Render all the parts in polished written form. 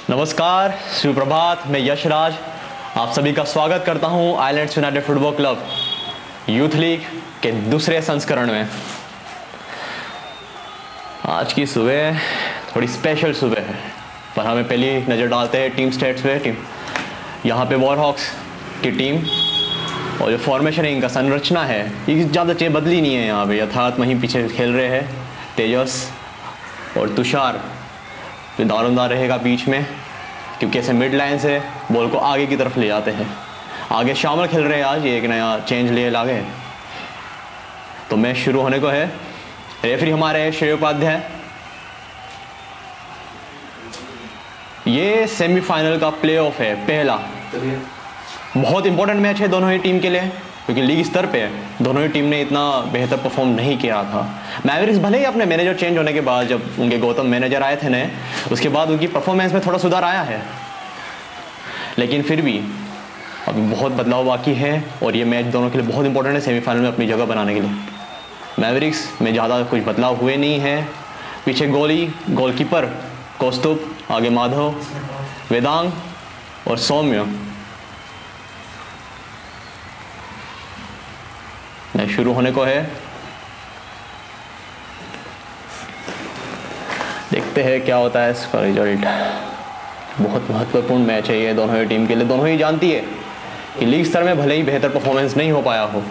नमस्कार, सुप्रभात। मैं यशराज आप सभी का स्वागत करता हूं islands United football club youth league के दूसरे संस्करण में। आज की सुबह थोड़ी स्पेशल सुबह है, पर हमें पहली नज़र डालते हैं टीम स्टेट्स पे। यहाँ पे वॉरहॉक्स की टीम और जो फॉर्मेशन है, इनका संरचना है, ये ज़्यादा चीज़ बदली नहीं है। यहाँ पे यथार्थ वहीं पीछे खेल रहे हैं तेजस और तुषार। दारोमदार रहेगा बीच में, क्योंकि ऐसे मिड लाइन से बॉल को आगे की तरफ ले जाते हैं। आगे शामिल खेल रहे हैं, आज ये एक नया चेंज लिए लागे। तो मैच शुरू होने को है। रेफरी हमारे श्रेय उपाध्याय। ये सेमीफाइनल का प्लेऑफ है, पहला। बहुत इंपॉर्टेंट मैच है दोनों ही टीम के लिए, क्योंकि लीग स्तर पे दोनों ही टीम ने इतना बेहतर परफॉर्म नहीं किया था। मैवरिक्स भले ही अपने मैनेजर चेंज होने के बाद, जब उनके गौतम मैनेजर आए थे नए, उसके बाद उनकी परफॉर्मेंस में थोड़ा सुधार आया है, लेकिन फिर भी अभी बहुत बदलाव बाकी है। और ये मैच दोनों के लिए बहुत इंपॉर्टेंट है सेमीफाइनल में अपनी जगह बनाने के लिए। मैवरिक्स में ज़्यादा कुछ बदलाव हुए नहीं है। पीछे गोलकीपर कौस्तुभ, आगे माधव, वेदांग और सौम्य। मैच शुरू होने को है, देखते हैं क्या होता है इसका रिजल्ट। बहुत महत्वपूर्ण मैच है ये दोनों ही टीम के लिए। दोनों ही जानती है कि लीग स्तर में भले ही बेहतर परफॉर्मेंस नहीं हो पाया हो,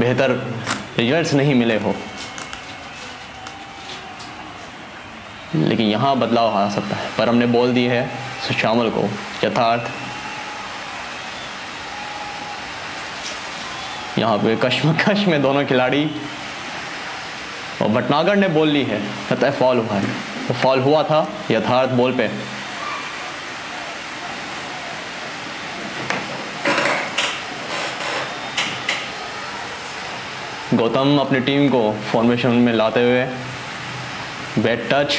बेहतर रिजल्ट्स नहीं मिले हो, लेकिन यहाँ बदलाव आ सकता है। पर हमने बॉल दी है शामिल को। यथार्थ यहाँ पे कश्मकश में दोनों खिलाड़ी, और भटनागर ने बॉल ली है, लगता है फॉल हुआ है। तो फॉल हुआ था यथार्थ बॉल पे। गौतम अपनी टीम को फॉर्मेशन में लाते हुए बैट टच,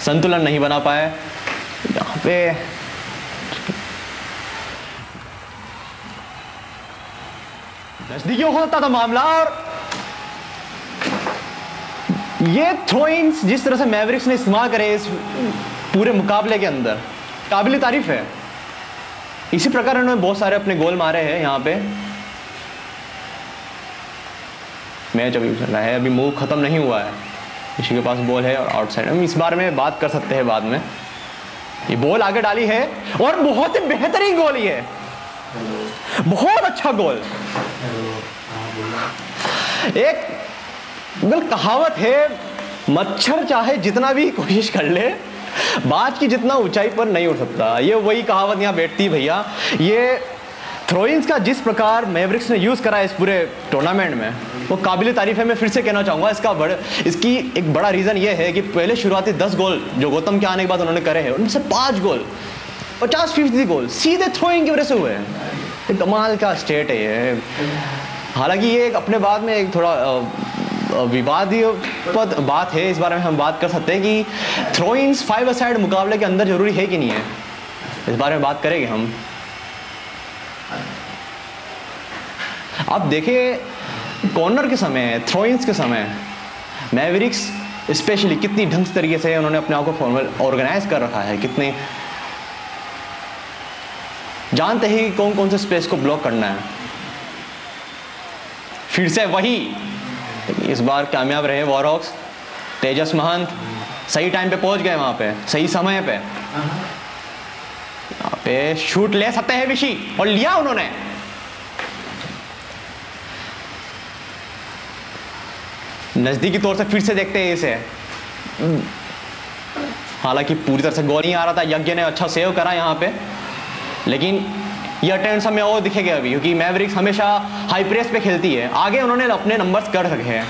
संतुलन नहीं बना पाए यहाँ पे। नजदीकी होता था मामला, और ये थ्रो-इन्स जिस तरह से मैवरिक्स ने इस्तेमाल करे इस पूरे मुकाबले के अंदर, काबिल तारीफ है। इसी प्रकार उन्होंने बहुत सारे अपने गोल मारे हैं यहाँ पे। मैच अभी चल रहा है, अभी मूव खत्म नहीं हुआ है। किसी के पास बॉल है और आउटसाइड, हम इस बारे में बात कर सकते हैं बाद में। ये बॉल आगे डाली है और बहुत ही बेहतरीन गोल ही है, बहुत अच्छा गोल। एक कहावत है, मच्छर चाहे जितना भी कोशिश कर ले, बाज की जितना ऊंचाई पर नहीं उड़ सकता। ये वही कहावत यहाँ बैठती भैया। ये थ्रो-इन्स का जिस प्रकार मैवरिक्स ने यूज करा है इस पूरे टूर्नामेंट में, वो काबिल तारीफ है। मैं फिर से कहना चाहूंगा, इसकी एक बड़ा रीजन ये है कि पहले शुरुआती 10 गोल जो गौतम के आने के बाद उन्होंने करे हैं, उनमें से 5 गोल 50% गोल सीधे थ्रो-इन की वजह से हुए हैं। कमाल का स्टेट है ये। हालांकि ये एक अपने बाद में एक थोड़ा विवादास्पद बात है, इस बारे में हम बात कर सकते हैं कि थ्रो-इन्स 5 अ साइड मुकाबले के अंदर जरूरी है कि नहीं है। इस बारे में बात करेंगे हम। अब देखिए कॉर्नर के समय, थ्रो-इन्स के समय मैवरिक्स स्पेशली कितनी ढंग से तरीके से उन्होंने अपने आप को फॉर्मल ऑर्गेनाइज कर रखा है। कितने जानते ही कौन कौन से स्पेस को ब्लॉक करना है। फिर से वही, इस बार कामयाब रहे वॉरहॉक्स। तेजस महंत सही टाइम पे पहुंच गए, वहां पे सही समय पे। यहाँ पे शूट ले सकते हैं विशी, और लिया उन्होंने। नजदीकी तौर से फिर से देखते हैं इसे। हालांकि पूरी तरह से गोल नहीं आ रहा था, यज्ञ ने अच्छा सेव करा यहाँ पे, लेकिन ये अटेम्प्ट्स हमें और दिखेंगे अभी, क्योंकि मैवरिक्स हमेशा हाई प्रेस पे खेलती है। आगे उन्होंने अपने नंबर्स कर रखे हैं,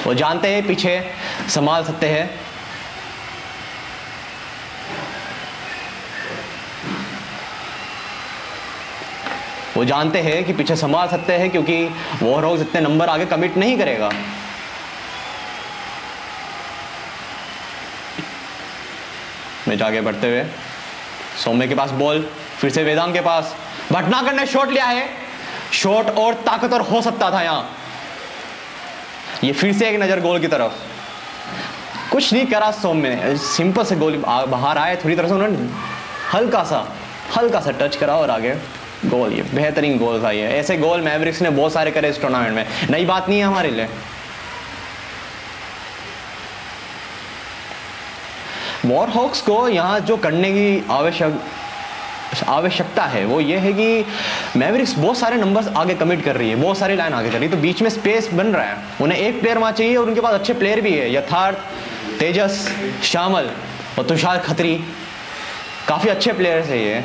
वो जानते हैं पीछे संभाल सकते हैं। वो जानते हैं कि पीछे संभाल सकते हैं, क्योंकि वॉरहॉक्स इतने नंबर आगे कमिट नहीं करेगा। मैच आगे बढ़ते हुए सौम्य के पास बॉल, फिर से वेदांग के पास। भटनागर ने शॉट लिया है, शॉट और ताकतवर हो सकता था यहाँ। ये फिर से एक नजर गोल की तरफ। कुछ नहीं करा सौम्य ने, सिंपल से गोल बाहर आए, थोड़ी तरह से उन्होंने हल्का सा टच करा और आगे गोल। ये बेहतरीन गोल था। ये ऐसे गोल मैवरिक्स ने बहुत सारे करे इस टूर्नामेंट में, नई बात नहीं है हमारे लिए। वॉरहॉक्स को यहाँ जो करने की आवश्यकता है वो ये है कि मैवरिक्स बहुत सारे नंबर्स आगे कमिट कर रही है, बहुत सारी लाइन आगे कर रही है, तो बीच में स्पेस बन रहा है। उन्हें एक प्लेयर वहाँ चाहिए और उनके पास अच्छे प्लेयर भी है, यथार्थ, तेजस, श्यामल और तुषार खत्री, काफ़ी अच्छे प्लेयर्स है ये।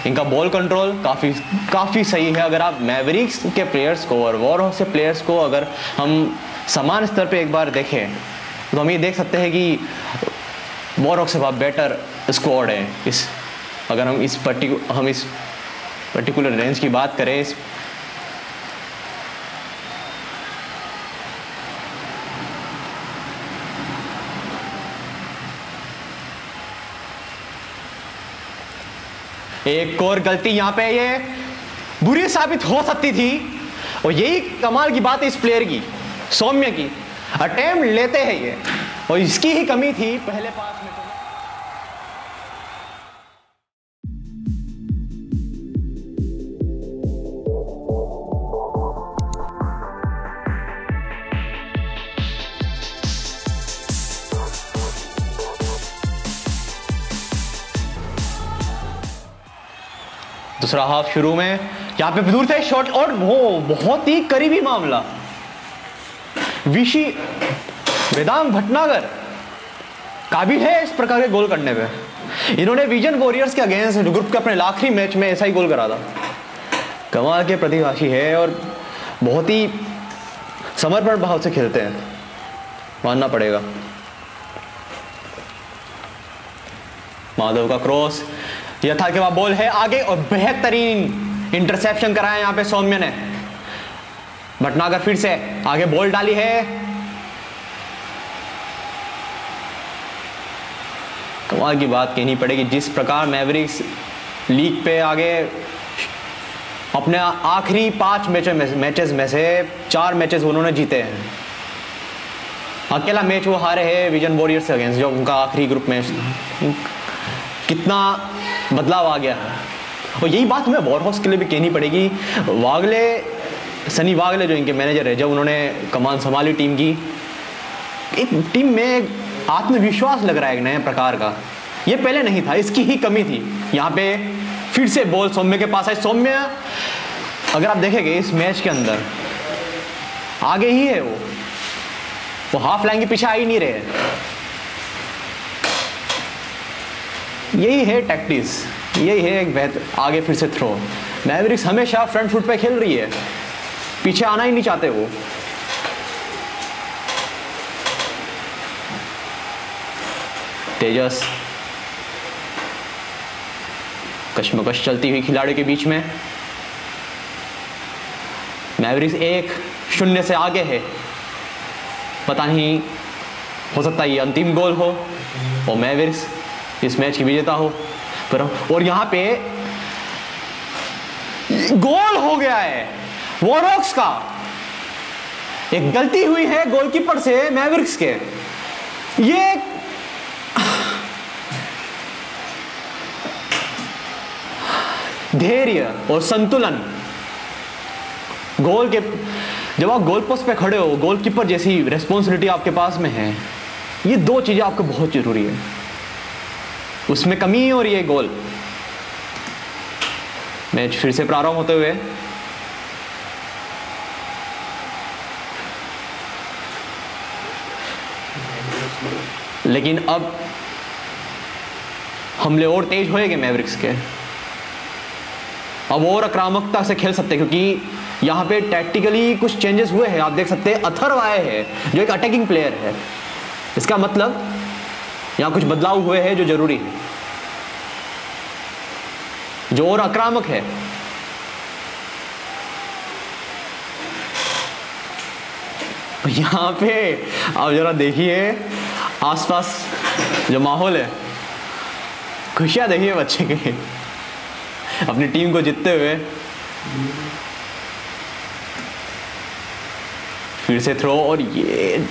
इनका बॉल कंट्रोल काफ़ी सही है। अगर आप मैवरिक्स के प्लेयर्स को और वॉरहॉक्स के प्लेयर्स को अगर हम समान स्तर पे एक बार देखें तो हम ये देख सकते हैं कि वॉरहॉक्स से बहुत बेटर स्क्वाड है। अगर हम इस पर्टिकुलर रेंज की बात करें, एक और गलती यहाँ पे ये बुरी साबित हो सकती थी, और यही कमाल की बात है इस प्लेयर की, सौम्य की। अटेम्प्ट लेते हैं ये, और इसकी ही कमी थी पहले पास में। दूसरा हाफ शुरू में यहाँ पे दूर से शॉट, और वो बहुत ही करीबी मामला। विशी वेदांग भटनागर काबिल है इस प्रकार के गोल करने पे। इन्होंने विजन वॉरियर्स के अगेंस्ट ग्रुप के अपने आखिरी मैच में ऐसा ही गोल करा था। कमाल के प्रतिभागी है और बहुत ही समर्पण भाव से खेलते हैं, मानना पड़ेगा। माधव का क्रॉस, यथा के बाद बॉल है आगे और बेहतरीन इंटरसेप्शन कराया यहाँ पे सौम्य ने। भटनागर फिर से आगे बॉल डाली है, कमाल की बात कहनी पड़ेगी जिस प्रकार मैवरिक्स लीग पे आगे अपने आखिरी 5 मैचेस में से 4 मैचेस उन्होंने जीते हैं। अकेला मैच वो हारे हैं विजन वॉरियर्स के अगेंस्ट, जो उनका आखिरी ग्रुप मैच था। कितना बदलाव आ गया है, और यही बात हमें वॉरहॉक्स के लिए भी कहनी पड़ेगी। सनी वागले जो इनके मैनेजर है, जब उन्होंने कमान संभाली टीम की, एक टीम में आत्मविश्वास लग रहा है एक नए प्रकार का, ये पहले नहीं था, इसकी ही कमी थी। यहाँ पे फिर से बॉल सौम्य के पास है। सौम्य अगर आप देखेंगे इस मैच के अंदर आगे ही है, वो हाफ लाइन के पीछे आ ही नहीं रहे। यही है टैक्टिक्स, यही है एक बेहतर आगे फिर से थ्रो। मैवरिक्स हमेशा फ्रंट फुट पे खेल रही है, पीछे आना ही नहीं चाहते वो। तेजस, कश्मकश चलती हुई खिलाड़ियों के बीच में। मैवरिक्स 1-0 से आगे है, पता नहीं, हो सकता है ये अंतिम गोल हो और मैवरिक्स इस मैच की विजेता हो। पर और यहां पे गोल हो गया है वॉरहॉक्स का। एक गलती हुई है गोलकीपर से मैवरिक्स के। ये धैर्य और संतुलन, गोल के जब आप गोल पोस्ट पे खड़े हो, गोलकीपर जैसी रिस्पॉन्सिबिलिटी आपके पास में है, ये 2 चीजें आपको बहुत जरूरी है, उसमें कमी हो रही है गोल। मैच फिर से प्रारंभ होते हुए लेकिन अब हमले और तेज होएंगे मैवरिक्स के, अब और आक्रामकता से खेल सकते हैं, क्योंकि यहां पे टैक्टिकली कुछ चेंजेस हुए हैं। आप देख सकते हैं अथर्व आए हैं जो एक अटैकिंग प्लेयर है, इसका मतलब यहां कुछ बदलाव हुए हैं जो जरूरी है, जो और आक्रामक है। यहां पे आप जरा देखिए आसपास जो माहौल है, खुशियां देखिए बच्चे के अपनी टीम को जीतते हुए। फिर से थ्रो, और ये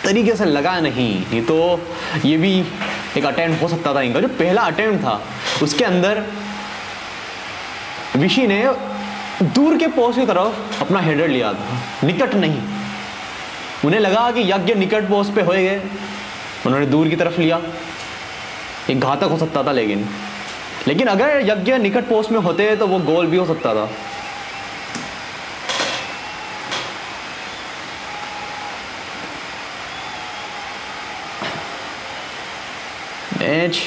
तरीके से लगा नहीं तो ये भी एक अटेम्प्ट हो सकता था इनका। जो पहला अटेम्प्ट था उसके अंदर विशी ने दूर के पोस्ट की तरफ अपना हेडर लिया था, निकट नहीं। उन्हें लगा कि यज्ञ निकट पोस्ट पे होए गए, उन्होंने दूर की तरफ लिया। एक घातक हो सकता था, लेकिन अगर यज्ञ निकट पोस्ट में होते तो वो गोल भी हो सकता था। मैच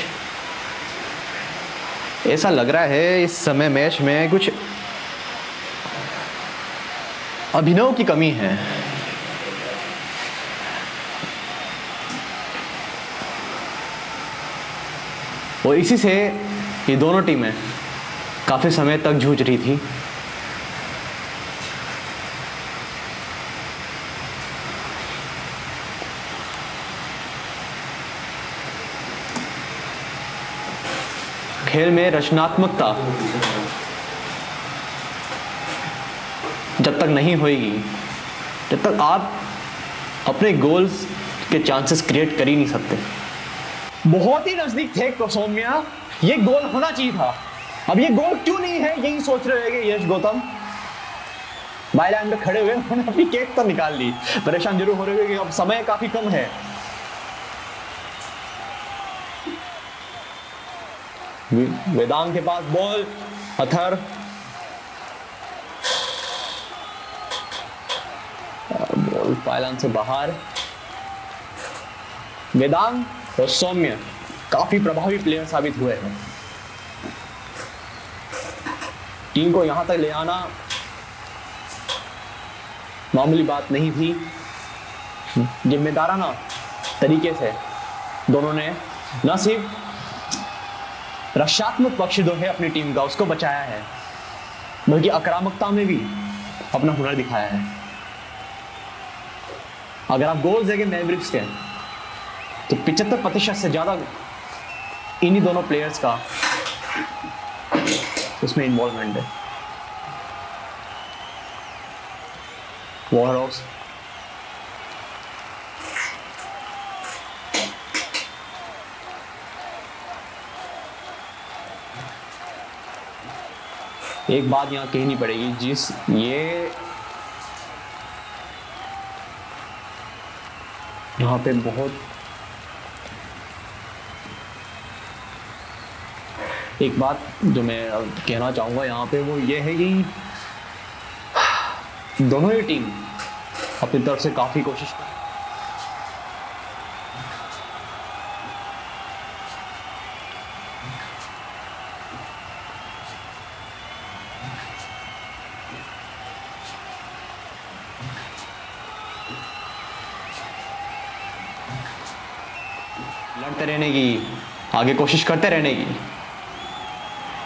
ऐसा लग रहा है इस समय मैच में कुछ अभिनव की कमी है। और इसी से ये दोनों टीमें काफी समय तक जूझ रही थी। खेल में रचनात्मकता जब तक नहीं होगी, जब तक आप अपने गोल्स के चांसेस क्रिएट कर ही नहीं सकते। बहुत ही नजदीक थे सौम्या, ये गोल होना चाहिए था। अब ये गोल क्यों नहीं है यही सोच रहे हैं यश गौतम। बाईलाइन पे खड़े हुए उन्होंने अपनी केक तो निकाल ली, परेशान जरूर हो रहे हैं कि अब समय काफी कम है। वेदांग के पास बॉल, अथर बॉल पायलान से बाहर। वेदांग और सौम्य काफी प्रभावी प्लेयर साबित हुए हैं। टीम को यहां तक ले आना मामूली बात नहीं थी। जिम्मेदाराना तरीके से दोनों ने न सिर्फ रक्षात्मक पक्ष जो है अपनी टीम का उसको बचाया है, बल्कि आक्रामकता में भी अपना हुनर दिखाया है। अगर आप गोल्स देखें मैवरिक्स के तो 75% से ज्यादा इन्हीं दोनों प्लेयर्स का उसमें इन्वॉल्वमेंट है। वॉरहॉक्स एक बात यहां कहनी पड़ेगी, जिस ये यहां पे बहुत एक बात जो मैं कहना चाहूंगा यहाँ पे वो ये है कि दोनों ही टीम अपनी तरफ से काफी कोशिश कर लड़ते रहने की, आगे कोशिश करते रहने की।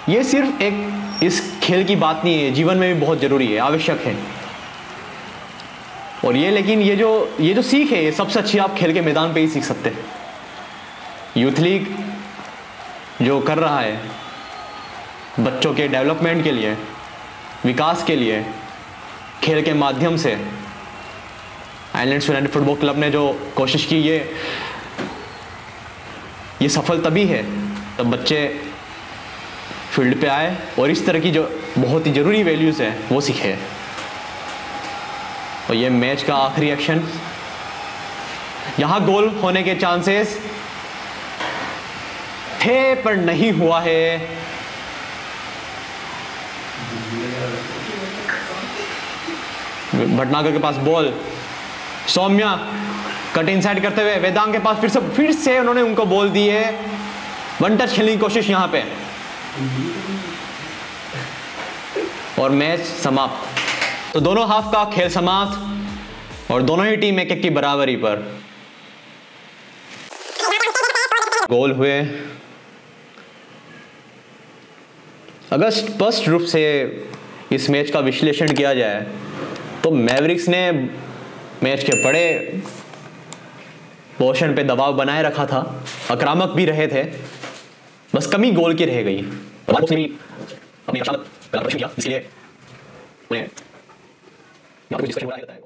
ये सिर्फ एक इस खेल की बात नहीं है, जीवन में भी बहुत जरूरी है, आवश्यक है। और लेकिन ये जो सीख है, ये सबसे अच्छी आप खेल के मैदान पे ही सीख सकते हैं। यूथ लीग जो कर रहा है बच्चों के डेवलपमेंट के लिए, विकास के लिए, खेल के माध्यम से आइलैंड्स यूनाइटेड फुटबॉल क्लब ने जो कोशिश की, ये सफल तभी है तब बच्चे फील्ड पे आए और इस तरह की जो बहुत ही ज़रूरी वैल्यूज़ हैं वो सीखे। और ये मैच का आखिरी एक्शन, यहाँ गोल होने के चांसेस थे पर नहीं हुआ है। भटनागर के पास बॉल, सौम्या कट इनसाइड करते हुए वेदांग के पास फिर से उन्होंने उनको बॉल दी है। वन टच खेलने की कोशिश यहाँ पे और मैच समाप्त। तो दोनों हाफ का खेल समाप्त और दोनों ही टीम एक-एक की बराबरी पर। गोल हुए। अगर स्पष्ट रूप से इस मैच का विश्लेषण किया जाए तो मैवरिक्स ने मैच के बड़े पोर्शन पे दबाव बनाए रखा था, आक्रामक भी रहे थे, बस कमी गोल की रह गई। ने भी अपनी प्रदर्शन किया, इसलिए उन्हें यहाँ पे डिस्कशन हो रहा है।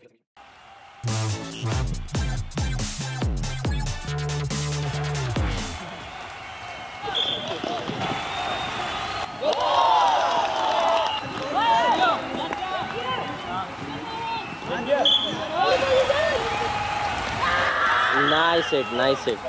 Nice hit, nice hit.